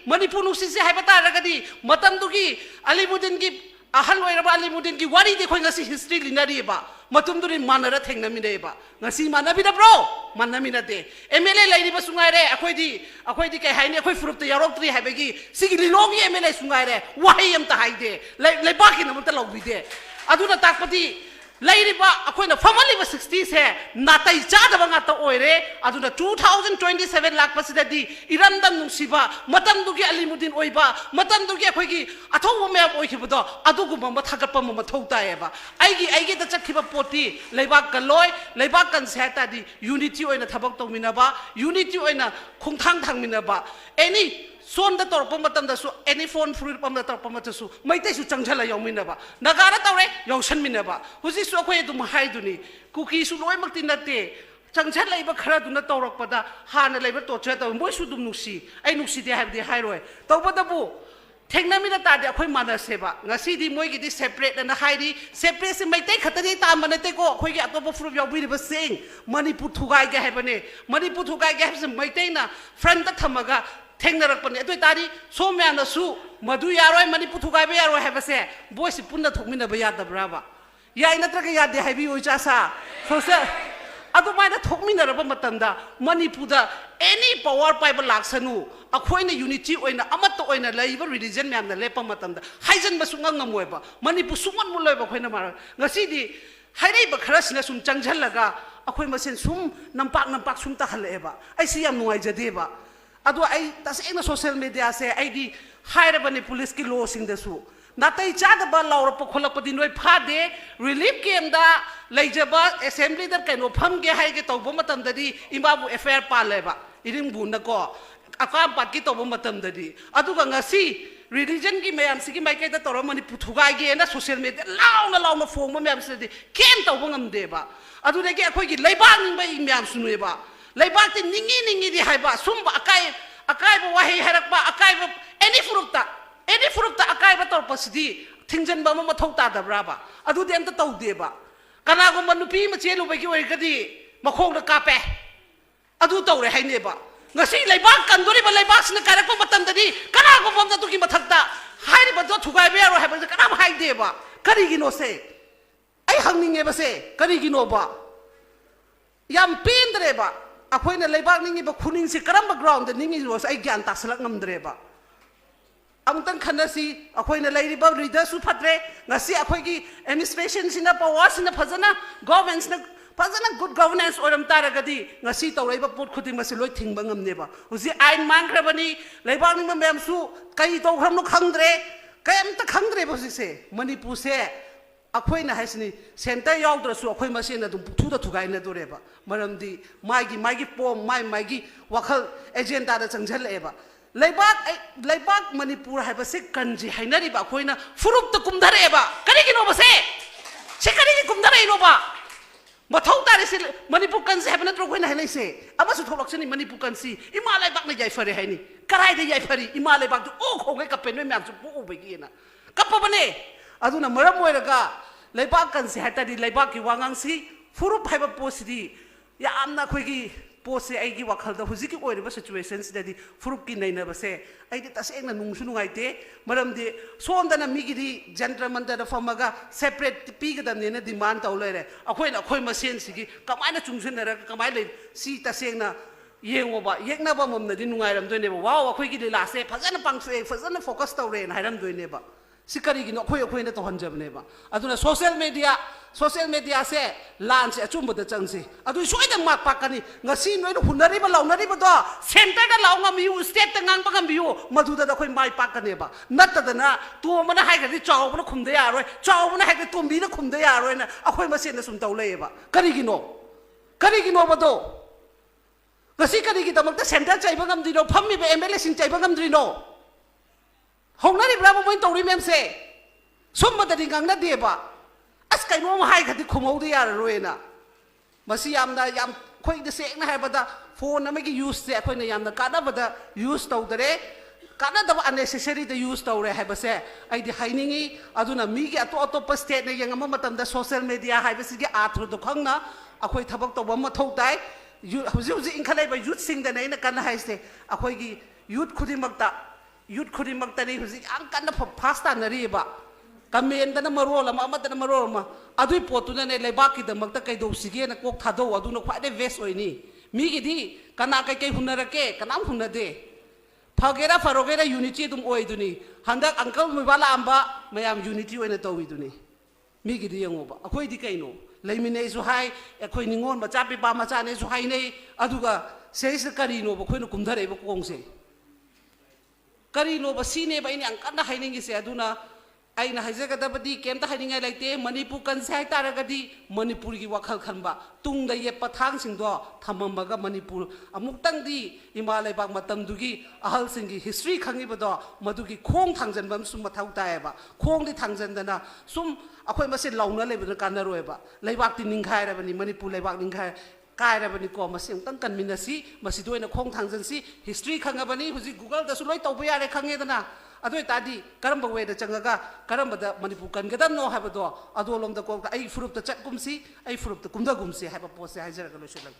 Manipur nusi hai bata ragadi matam dugi Alimuddin ki ahal oiraba Alimuddin ki wari de khoi ngasi history linari ba matum duri manara thengna mi de ba ngasi manabi da bro manami na de MLA lairi ba sungai re akhoi di kai haini akhoi furup te yarok tri habegi sigi Lilong ye MLA sungai re wahi am ta haide lai ba ki nam ta lobbi de aduna takpati Lairiba akoina family ba 60s he natai chada ba ngata oire aduna 2027 lakh pasidadi irandam nungsiba matam dugi Alimuddin oiba matam dugi akhoi athow me oikhibado aduguma mathagappa ma thouta eba aigi da chakhiba poti leibak kaloi leibak kan seta di unity oina thabak tongminaba unity oina khongthang thangminaba any Son the torpamatam the any phone fruit from the torpamatasu, might take you Chanjala Yominaba. Nagara Tore, Yoshan Minaba, who's this way to Mahiduni, cookies who know in that day. Chanjala labor Karaduna Torpada, Hana labor torchetta, and boys who do Nusi. I know they have the highway. Tobadabu. Take Namina Tada, Quimana Seba. Nasidi Moigi is separate and the Heidi, separate and may take a time and they go, Quig at top of your will was saying, money put to guy Gabane, money put to guy Gabs and Maitena, friend the Tamaga. Tengarakpane atoy tari some ana su madu yaroi Manipur thugai ba yaroi habase boys punna thokmina ba yada braba yai natraga yade haibi oichasa social adumaina thokmina raba matamda Manipur da any power pipe laksanu akhoina unity oina amatta oina laiba religion myam na lepa matamda haijan basunga ngamoiba Manipur suman muloiba khoina mar ngasi di hairei ba kharasina sum changjhallaga akhoi masen sum nampak sum ta haleba ai si yam nuai jadeba Ado I tas in social media say I di hire bani police ki laws in the su. Natai chada ba laura pokola padinoi pade relief came da laijaba assembly that kind of pam ge hai ge tobo matam dadi imbabu affair paleba iring bunda ko akam pat ki tobo matam dadi adu ngasi religion ki mayam sigi mai kai da toro mani puthuga ge na social media launa phone ma mayam sidi kem tobo ngam deba adu de ge akhoi gi leibang ning ba imyam sunueba Laibak ti ningi di haiba sumba akai ba wahi harakba akai ba any fruta akai ba torpasdi thingjan ba ma thauta da braba adu de anta tau deba kana go manupi ma chelu ba ki oi gadi makhong da kape adu tawre haineba ngasi laibak kandori ba laibak sina karak pa matam dadi kana go bom da tu ki mathakta hairi ba do thugai be ro haiba kana ba hai deba kari gi no se ai hangninge ba se kari gi no ba yam pindre ba Apoina Labak Ningi Bakuning Sikaramba ground, the Ningi was I can't tasalakam dreba. Amtan Kanasi, Apoina Lady Bob Readers who patre, Nasi Apogi, administrations in a powers in the Pazana, governance, Pazana good governance or Taragadi, Nasito Labor put Kutimasiloy Tingbangam neighbor, who's the Ein Mankrabani, Labaning Mamsu, Kaito Hamuk Hungre, Kayam the Hungre was he say, Manipur say. Akoina hasni center yaudra su akoi masina dum tuda tugai na dureba maramdi maigi pom maigi wakhal agenda da changjal eba leibak Manipur habase kanji hainari ba akoina furup ta kumdare eba kari gi no base se kari gi kumdare no ba mathau tare se Manipur kanji habana tro koina hainai se abasu tholoksani Manipur kanji imalai bak na jai fare haini karai de jai fari imalai bak o khoge kapen me myam su pu ubegi na kappa bane aduna maram oiraga Laibak kan si hatadi laibak ki wangang si furup haiba posidi ya amna khoigi pose aigi wakhal da huziki oiriba situations dadi furup ki naina base aidi tasengna nungsu nungaite maramdi sondana migidi gentleman da famaga separate pigadamne na demand tawlere akhoi masen sigi kamaina chungsunara kamai le si tasengna yengoba yekna ba momna di nungairam doineba wow akhoi gi la se phajana pangse phajana focus tawre na hairam doineba Sikari no koi na to hanjabneba aduna social media se launch achumba da changsi adu soida mak pakani ngasi noi hunari ba launari ba do center da launga miu state ta ngang pagam biu maduda da koi mai pakaneba natta da na to mana hai ga chaw bana khumde yaroi chaw bana hai ga tombi na khumde yaroi na akhoi masen na sum tawleba kari gi no ba do ngasi kari gi damak ta center chai ba ngam dino phammi ba MLA sing chai ba ngam dino Hongnari bravo moin tori memse somba da ringang na deba as kai no hai khati khumau de yar roena masi yamna yam khoi de sek na habada phone na magi use se khoi na yamna kana bada use tawdare kana da unnecessary the use tawre habase ai di hainingi aduna mi gi ato state na yangama matam da social media habasi gi athru do khangna akhoi thabak to bam thau tai huji inkhale ba youth sing da nei na kana haise akhoi gi youth khudi makta ꯌꯨꯠ ꯈꯨꯗꯤꯡꯃꯛꯇꯅꯤ ꯍꯧꯖꯤꯛ ꯌꯥꯝ ꯀꯟꯅ ꯐꯥꯁ ꯇꯥꯟꯅꯔꯤꯕ ꯀꯃꯦꯟꯗꯅ ꯃꯔꯣꯜ ꯑꯃ ꯑꯃꯗꯅ ꯃꯔꯣꯜ ꯑꯃ ꯑꯗꯨꯏ ꯄꯣꯠꯇꯨꯅꯅꯦ ꯂꯩꯕꯥꯛꯀꯤꯗꯃꯛꯇ ꯀꯩꯗꯧꯁꯤꯒꯦꯅ ꯀꯣꯛ ꯊꯥꯗꯧ ꯑꯗꯨꯅ ꯈ꯭ꯋꯥꯏꯗꯩ ꯕꯦꯁ ꯑꯣꯏꯅꯤ ꯃꯤꯒꯤꯗꯤ ꯀꯅꯥ ꯀꯩꯀꯩ ꯍꯨꯟꯅꯔꯛꯀꯦ ꯀꯅꯥꯝ ꯍꯨꯟꯅꯗꯦ ꯐꯒꯦꯔꯥ ꯐꯔꯣꯒꯦꯔꯥ ꯌꯨꯅꯤꯇꯤ ꯑꯗꯨꯝ ꯑꯣꯏꯗꯨꯅꯤ ꯍꯟꯗꯛ ꯑꯪꯀꯜ ꯃꯣꯏꯕꯥ ꯂꯥꯛꯑꯝꯕ ꯃꯌꯥꯝ ꯌꯨꯅꯤꯇꯤ ꯑꯣꯏꯅ ꯇꯧꯋꯤꯗꯨꯅꯤ ꯃꯤꯒꯤꯗꯤ ꯌꯦꯡꯉꯣꯕ ꯑꯩꯈꯣꯏꯗꯤ ꯀꯩꯅꯣ ꯂꯩꯃꯤꯟꯅꯩꯁꯨ ꯍꯥꯏ ꯑꯩꯈꯣꯏ ꯅꯤꯉꯣꯜ ꯃꯆꯥ ꯄꯤꯄꯥ ꯃꯆꯥꯅꯦꯁꯨ ꯍꯥꯏꯅꯩ ꯑꯗꯨꯒ ꯁꯤꯁꯤꯗ ꯀꯔꯤꯅꯣꯕ ꯑꯩꯈꯣꯏꯅ ꯀꯨꯝꯊꯔꯛꯏꯕ ꯀꯣꯡꯁꯦ ꯀꯔꯤꯅꯣꯕ ꯁꯤꯅꯦꯕ ꯑꯩꯅ ꯌꯥꯝ ꯀꯟꯅ ꯍꯥꯏꯅꯤꯡꯉꯤꯁꯦ ꯑꯗꯨꯅ ꯑꯩꯅ ꯍꯥꯏꯖꯒꯗꯕꯗꯤ ꯀꯩꯝꯇ ꯍꯥꯏꯅꯤꯡꯉꯥꯏ ꯂꯩꯇꯦ ꯃꯅꯤꯄꯨꯔ ꯀꯟꯁꯦ ꯍꯥꯏꯇꯥꯔꯒꯗꯤ ꯃꯅꯤꯄꯨꯔꯒꯤ ꯋꯥꯈꯜ ꯈꯟꯕ ꯇꯨꯡꯗ ꯌꯦꯠꯄ ꯊꯥꯡꯁꯤꯡꯗꯣ ꯊꯝꯃꯝꯃꯒ ꯃꯅꯤꯄꯨꯔ ꯑꯃꯨꯛꯇꯪꯗꯤ ꯏꯃꯥ ꯂꯩꯕꯥꯛ ꯃꯇꯝꯗꯨꯒꯤ ꯑꯍꯜꯁꯤꯡꯒꯤ ꯍꯤꯁꯇ꯭ꯔꯤ ꯈꯪꯉꯤꯕꯗꯣ ꯃꯗꯨꯒꯤ ꯈꯣꯡ ꯊꯥꯡꯖꯟꯕ ꯑꯃꯁꯨ ꯃꯊꯧ ꯇꯥꯏꯌꯦꯕ ꯈꯣꯡꯗꯤ ꯊꯥꯡꯖꯟꯗꯅ ꯁꯨꯝ ꯑꯩꯈꯣꯏ ꯃꯁꯦꯟ ꯂꯥꯎꯅ ꯂꯩꯕꯗꯨꯅ ꯀꯥꯟꯅꯔꯣꯏꯕ ꯂꯩꯕꯥꯛꯇꯤ ꯅꯤꯡꯈꯥꯏꯔꯕꯅꯤ ꯃꯅꯤꯄꯨꯔ ꯂꯩꯕꯥꯛ ꯀꯥꯏꯔꯕꯅꯤꯀꯣ ꯃꯁꯤ ꯑꯃꯨꯛꯇꯪ ꯀꯟꯃꯤꯟꯅꯁꯤ ꯃꯁꯤꯗ ꯑꯣꯏꯅ ꯈꯣꯡ ꯊꯥꯡꯖꯟꯁꯤ ꯍꯤꯁꯇ꯭ꯔꯤ ꯈꯪꯉꯕꯅꯤ ꯍꯧꯖꯤꯛ ꯒꯨꯒꯜꯗꯁꯨ ꯂꯣꯏ ꯇꯧꯕ ꯌꯥꯔꯦ ꯈꯪꯉꯦꯗꯅ ꯑꯗꯨ ꯑꯣꯏꯇꯥꯔꯗꯤ ꯀꯔꯝꯕ ꯋꯦꯗ ꯆꯪꯉꯒ ꯀꯔꯝꯕꯗ ꯃꯅꯤꯄꯨꯔ ꯀꯟꯒꯗꯕꯅꯣ ꯍꯥꯏꯕꯗꯣ ꯑꯗꯣꯂꯣꯝꯗ ꯀꯣꯛꯇ ꯑꯩ ꯐꯨꯔꯨꯞꯇ ꯆꯠꯀꯨꯝꯁꯤ ꯑꯩ ꯐꯨꯔꯨꯞꯇ ꯀꯨꯝꯊꯒꯨꯝꯁꯤ ꯍꯥꯏꯕ ꯄꯣꯠꯁꯦ ꯍꯥꯏꯖꯔꯒ ꯂꯣꯏꯁꯤꯜꯂꯒꯦ